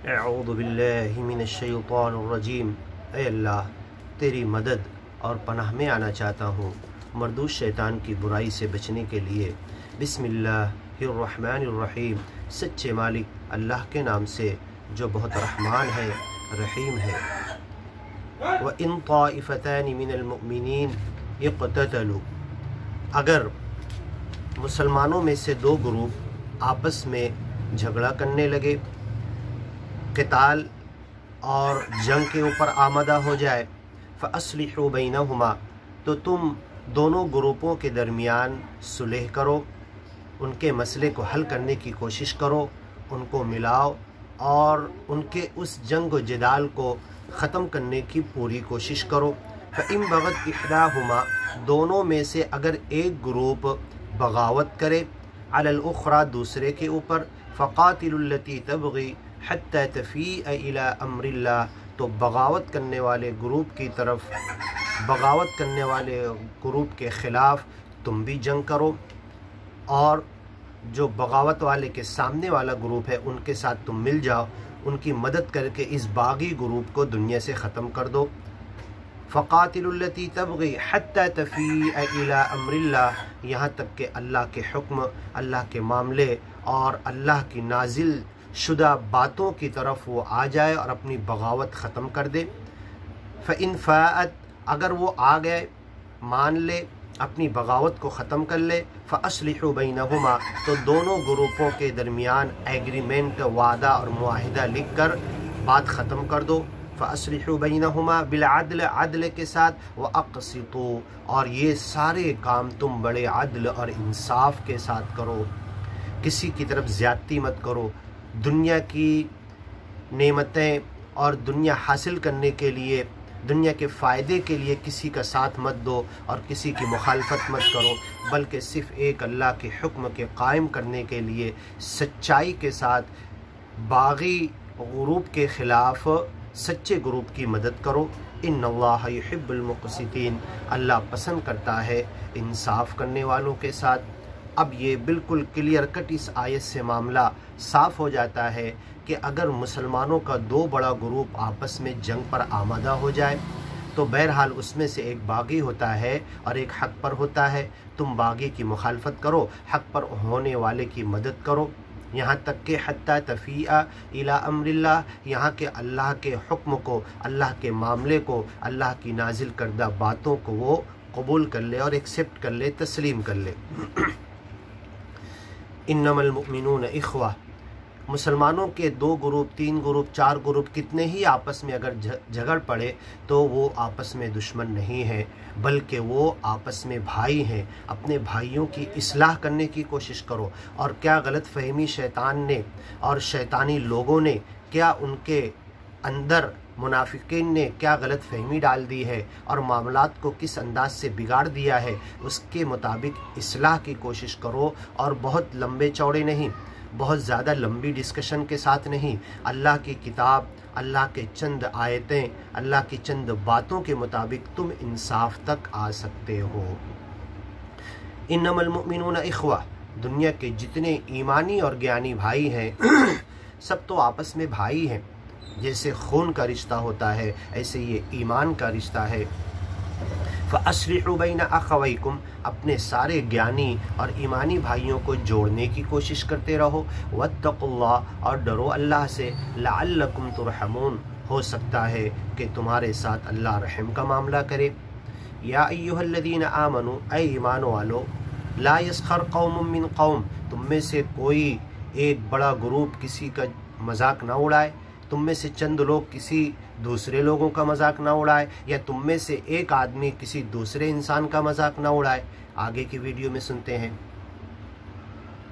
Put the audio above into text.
अऊज़ु बिल्लाहि मिनश्शैतानिर्रजीम। ऐ अल्लाह, तेरी मदद और पनाह में आना चाहता हूँ मरदूस शैतान की बुराई से बचने के लिए। बिस्मिल्लाहिर्रहमानिर्रहीम। सच्चे मालिक अल्लाह के नाम से जो बहुत रहमान है, रहीम है। व इन ताइफ़तानि मिनल मुमिनीन इक़्ततलू, अगर मुसलमानों में से दो ग्रुप आपस में झगड़ा करने लगे, क़िताल और जंग के ऊपर आमदा हो जाए, फ़अस्लिहू बैनहुमा, तो तुम दोनों ग्रुपों के दरमियान सुलह करो, उनके मसले को हल करने की कोशिश करो, उनको मिलाओ और उनके उस जंग व जिदाल को ख़त्म करने की पूरी कोशिश करो। फ़इन बग़त इहदाहुमा, दोनों में से अगर एक ग्रुप बगावत करे, अलल उख़रा, दूसरे के ऊपर, फ़क़ातिलुल्लती तबग़ी हत्ता तफ़ीअ इला अम्रिल्लाह, तो बगावत करने वाले ग्रुप की तरफ, बगावत करने वाले ग्रुप के ख़िलाफ़ तुम भी जंग करो, और जो बगावत वाले के सामने वाला ग्रुप है उनके साथ तुम मिल जाओ, उनकी मदद करके इस बागी ग्रुप को दुनिया से ख़त्म कर दो। फ़क़ातिलुल्लती तबग़ी हत्ता तफ़ीअ इला अम्रिल्लाह, यहाँ तक कि अल्लाह के हुक्म, अल्लाह के मामले और अल्लाह की नाजिल शुदा बातों की तरफ वो आ जाए और अपनी बगावत ख़त्म कर दे। फ़इन फ़ाअत, अगर वो आ गए, मान ले, अपनी बगावत को ख़त्म कर ले, फ़अस्लिहू बैनहुमा, तो दोनों ग्रुपों के दरमियान एग्रीमेंट, वादा और मुआहिदा लिख कर बात ख़त्म कर दो। फ़अस्लिहू बैनहुमा बिलअद्ल, अदल के साथ, व अक़सितू, और ये सारे काम तुम बड़े अदल और इंसाफ के साथ करो, किसी की तरफ ज़्यादती मत करो। दुनिया की नेमतें और दुनिया हासिल करने के लिए, दुनिया के फ़ायदे के लिए किसी का साथ मत दो और किसी की मुखालफत मत करो, बल्कि सिर्फ़ एक अल्लाह के हुक्म के कायम करने के लिए सच्चाई के साथ बागी ग्रुप के ख़िलाफ़ सच्चे ग्रुप की मदद करो। इन्नल्लाह युहिब्बुल मुक़सितीन, अल्लाह पसंद करता है इंसाफ़ करने वालों के साथ। अब ये बिल्कुल क्लियर कट इस आयत से मामला साफ़ हो जाता है कि अगर मुसलमानों का दो बड़ा ग्रुप आपस में जंग पर आमादा हो जाए, तो बहरहाल उसमें से एक बागी होता है और एक हक़ पर होता है। तुम बागी की मुखालफत करो, हक़ पर होने वाले की मदद करो, यहाँ तक कि हत्ता तफ़ीअ इला अम्रिल्लाह, यहाँ के अल्लाह के हुक्म को, अल्लाह के मामले को, अल्लाह की नाजिल करदा बातों को वो कबूल कर ले और एक्सेप्ट कर ले, तस्लीम कर ले। इन्नमल मुमिनून इख़्वा, मुसलमानों के दो ग्रुप, तीन ग्रुप, चार ग्रुप, कितने ही आपस में अगर झगड़ पड़े तो वो आपस में दुश्मन नहीं है, बल्कि वो आपस में भाई हैं। अपने भाइयों की इस्लाह करने की कोशिश करो। और क्या गलत फहमी शैतान ने और शैतानी लोगों ने, क्या उनके अंदर मुनाफिकीन ने क्या गलत फहमी डाल दी है और मामलात को किस अंदाज से बिगाड़ दिया है, उसके मुताबिक इस्लाह की कोशिश करो। और बहुत लंबे चौड़े नहीं, बहुत ज़्यादा लंबी डिस्कशन के साथ नहीं, अल्लाह की किताब, अल्लाह के चंद आयतें, अल्लाह की चंद बातों के मुताबिक तुम इंसाफ तक आ सकते हो। इन्नमल मुमिनून इख़्वा, दुनिया के जितने ईमानी और ज्ञानी भाई हैं सब तो आपस में भाई हैं। जैसे खून का रिश्ता होता है, ऐसे ये ईमान का रिश्ता है। फ़अस्लिहू बैन अख़वैकुम, अपने सारे ज्ञानी और ईमानी भाइयों को जोड़ने की कोशिश करते रहो। वत्तक़ुल्लाह, और डरो अल्लाह से। लअल्लकुम तुरहमून, हो सकता है कि तुम्हारे साथ अल्लाह रहम का मामला करे। या अय्युहल्लज़ीना आमनू, ऐ ईमान वालो, ला यस्खर कौमुम मिन कौम, तुम में से कोई एक बड़ा ग्रुप किसी का मजाक ना उड़ाए, तुम में से चंद लोग किसी दूसरे लोगों का मजाक ना उड़ाए, या तुम में से एक आदमी किसी दूसरे इंसान का मजाक ना उड़ाए। आगे की वीडियो में सुनते हैं।